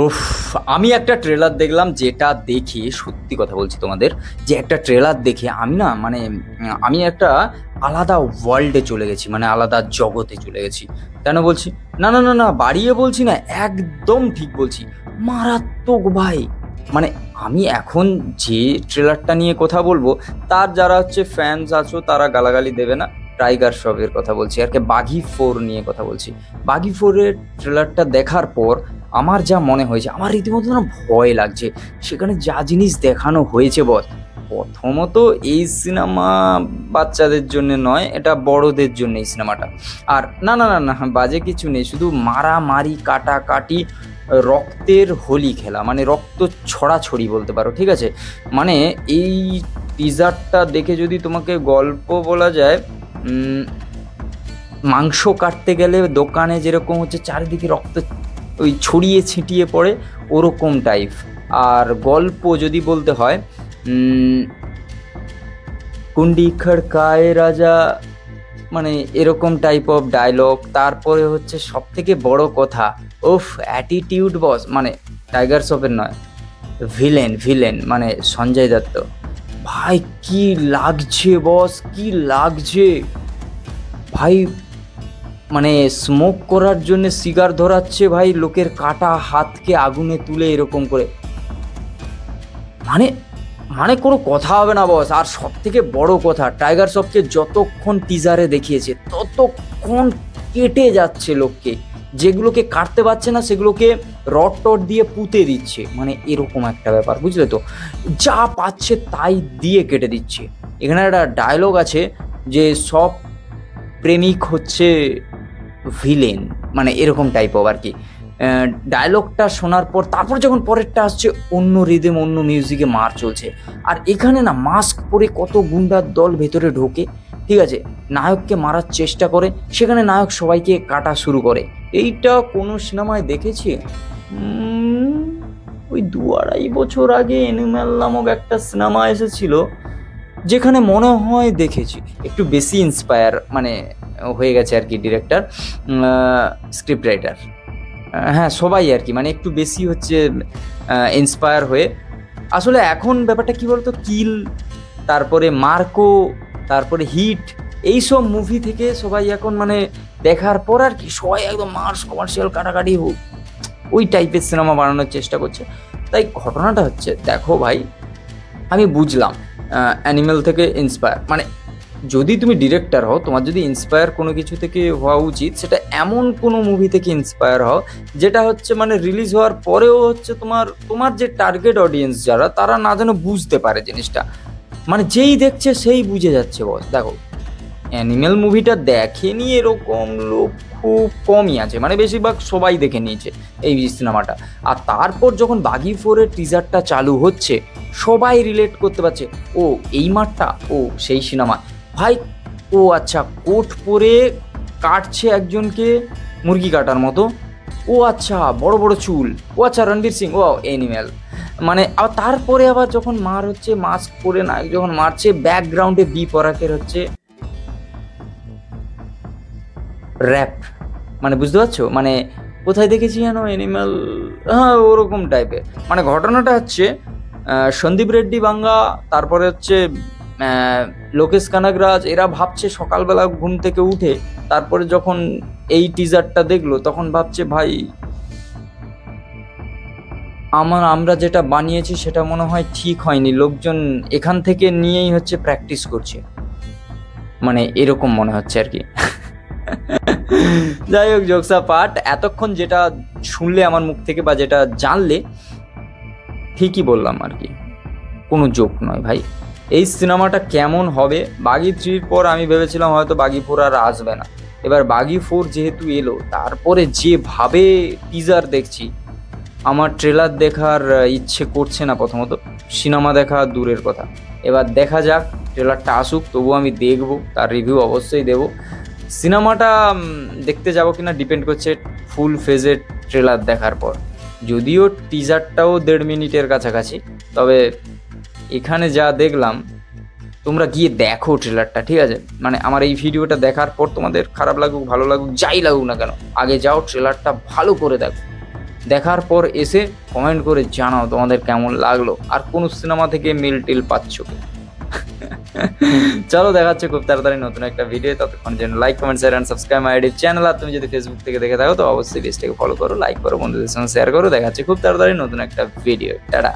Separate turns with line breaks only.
উফ! আমি একটা ট্রেলার দেখলাম, যেটা দেখে সত্যি কথা বলছি তোমাদের, যে একটা ট্রেলার দেখে আমি না মানে আমি একটা আলাদা ওয়ার্ল্ডে চলে গেছি, মানে আলাদা জগতে চলে গেছি। কেন বলছি? না না না না, বাড়িয়ে বলছি না, একদম ঠিক বলছি। মারাত্মক ভাই! মানে আমি এখন যে ট্রেলারটা নিয়ে কথা বলবো, তার যারা হচ্ছে ফ্যানস আছো তারা গালাগালি দেবে না। টাইগার শ্রফের কথা বলছি আর কি, বাঘি 4 নিয়ে কথা বলছি। বাঘি 4-এর ট্রেলারটা দেখার পর আমার যা মনে হয়েছে, আমার রীতিমতো না ভয় লাগছে। সেখানে যা জিনিস দেখানো হয়েছে বস, প্রথমত এই সিনেমা বাচ্চাদের জন্য নয়, এটা বড়দের জন্য এই সিনেমাটা। আর না না না না, বাজে কিছু নেই, শুধু মারামারি কাটাকাটি, রক্তের হোলি খেলা, মানে রক্ত ছড়াছড়ি বলতে পারো, ঠিক আছে? মানে এই টিজারটা দেখে যদি তোমাকে গল্প বলা যায়, মাংস কাটতে গেলে দোকানে যেরকম হচ্ছে চারিদিকে রক্ত ওই ছড়িয়ে ছিটিয়ে পড়ে, ওরকম টাইপ। আর গল্প যদি বলতে হয়, কুন্ডি খড়কায় রাজা, মানে এরকম টাইপ অফ ডায়লগ। তারপরে হচ্ছে সব থেকে বড় কথা, ওফ অ্যাটিটিউড বস, মানে টাইগার শ্রফের নয়, ভিলেন ভিলেন মানে সঞ্জয় দত্ত। ভাই কি লাগছে বস, কি লাগছে ভাই! মানে স্মোক করার জন্য সিগার ধরাচ্ছে ভাই, লোকের কাটা হাতকে আগুনে তুলে এরকম করে। মানে মানে কোনো কথা হবে না বস। আর সব থেকে বড় কথা, টাইগার শ্রফকে যতক্ষণ টিজারে দেখিয়েছে ততক্ষণ কেটে যাচ্ছে লোককে, যেগুলোকে কাটতে পারছে না সেগুলোকে রড টড দিয়ে পুঁতে দিচ্ছে, মানে এরকম একটা ব্যাপার, বুঝলে তো? যা পাচ্ছে তাই দিয়ে কেটে দিচ্ছে। এখানে একটা ডায়লগ আছে যে সব প্রেমিক হচ্ছে ভিলেন, মানে এরকম টাইপ অফ আর কি। ডায়লগটা শোনার পর তারপর যখন পরেরটা আসছে, অন্য রিদম অন্য মিউজিকে মার চলছে। আর এখানে না মাস্ক পরে কত গুন্ডার দল ভেতরে ঢোকে, ঠিক আছে, নায়ককে মারার চেষ্টা করে, সেখানে নায়ক সবাইকে কাটা শুরু করে। এইটা কোনো সিনেমায় দেখেছি? ওই 2-2.5 বছর আগে অ্যানিম্যাল নামক একটা সিনেমা এসেছিল, যেখানে মনে হয় দেখেছি। একটু বেশি ইন্সপায়ার মানে হয়ে গেছে আর কি ডিরেক্টর, স্ক্রিপ্ট রাইটার, হ্যাঁ সবাই আর কি, মানে একটু বেশি হচ্ছে ইন্সপায়ার হয়ে। আসলে এখন ব্যাপারটা কি বলতো, কিল, তারপরে মার্কো, তারপরে হিট, এইসব মুভি থেকে সবাই এখন মানে দেখার পর আর কি সবাই একদম মার্স কমার্শিয়াল কাটাকাটি হোক, ওই টাইপের সিনেমা বানানোর চেষ্টা করছে। তাই ঘটনাটা হচ্ছে, দেখো ভাই, আমি বুঝলাম অ্যানিমেল থেকে ইন্সপায়ার, মানে যদি তুমি ডিরেক্টর হও, তোমার যদি ইন্সপায়ার কোনো কিছু থেকে হওয়া উচিত, সেটা এমন কোনো মুভি থেকে ইন্সপায়ার হও যেটা হচ্ছে মানে রিলিজ হওয়ার পরেও হচ্ছে তোমার তোমার যে টার্গেট অডিয়েন্স যারা, তারা না যেন বুঝতে পারে জিনিসটা, মানে যেই দেখছে সেই বুঝে যাচ্ছে বস। দেখো, অ্যানিমেল মুভিটা দেখেনি এরকম লোক খুব কমই আছে, মানে বেশিরভাগ সবাই দেখে নিয়েছে এই সিনেমাটা। আর তারপর যখন বাঘি 4-এর টিজারটা চালু হচ্ছে, সবাই রিলেট করতে পারছে, ও এই মাঠটা, ও সেই সিনেমা ভাই। ও আচ্ছা, কোট পরে কাটছে একজনকে মুরগি কাটার মতো, ও আচ্ছা বড় বড় চুল, ও আচ্ছা রণবীর সিং, ও এনিম্যাল। মানে আবার তারপরে আবার যখন মার হচ্ছে, মাস্ক পরে নায়ক যখন মারছে, ব্যাকগ্রাউন্ডে বি পরাকের হচ্ছে র্যাপ, মানে বুঝতে পারছো? মানে কোথায় দেখেছি জানো, এনিম্যাল, হ্যাঁ ওরকম টাইপের। মানে ঘটনাটা হচ্ছে সন্দীপ রেড্ডি বাঙ্গা, তারপরে হচ্ছে লোকেশ কানাগরাজ, এরা ভাবছে সকালবেলা ঘুম থেকে উঠে, তারপরে যখন এই টিজারটা দেখলো তখন ভাবছে, ভাই আমরা যেটা বানিয়েছি সেটা মনে হয় ঠিক হয়নি, লোকজন এখান থেকে নিয়েই হচ্ছে প্র্যাকটিস করছে, মানে এরকম মনে হচ্ছে আর কি। যাই হোক, জোকসা পার্ট, এতক্ষণ যেটা শুনলে আমার মুখ থেকে বা যেটা জানলে, ঠিকই বললাম আর কি, কোনো জোক নয় ভাই। এই সিনেমাটা কেমন হবে, বাঘি 3-র পর আমি ভেবেছিলাম হয়তো বাঘি 4 আর আসবে না। এবার বাঘি 4 যেহেতু এলো, তারপরে যেভাবে টিজার দেখছি, আমার ট্রেলার দেখার ইচ্ছে করছে না। প্রথমত সিনেমা দেখা দূরের কথা, এবার দেখা যাক, ট্রেলারটা আসুক, তবু আমি দেখবো, তার রিভিউ অবশ্যই দেবো। সিনেমাটা দেখতে যাবো কিনা ডিপেন্ড করছে ফুল ফেজের ট্রেলার দেখার পর। যদিও টিজারটাও 1.5 মিনিটের কাছাকাছি, তবে এখানে যা দেখলাম, তোমরা গিয়ে দেখো ট্রেলারটা, ঠিক আছে? মানে আমার এই ভিডিওটা দেখার পর তোমাদের খারাপ লাগুক ভালো লাগুক যাই লাগুক না কেন, আগে যাও ট্রেলারটা ভালো করে দেখো। দেখার পর এসে কমেন্ট করে জানাও তোমাদের কেমন লাগলো, আর কোন সিনেমা থেকে মিল টিল পাচ্ছ। চলো দেখাচ্ছে খুব তাড়াতাড়ি নতুন একটা ভিডিও, ততক্ষণ জন্য like comment share and subscribe my YouTube channel. আর তুমি যদি ফেসবুক থেকে দেখে থাকো তো অবশ্যই পেজটাকে ফলো করো, লাইক করো, বন্ধুদের সঙ্গে শেয়ার করো। দেখাচ্ছে খুব তাড়াতাড়ি নতুন একটা ভিডিও। টাটা।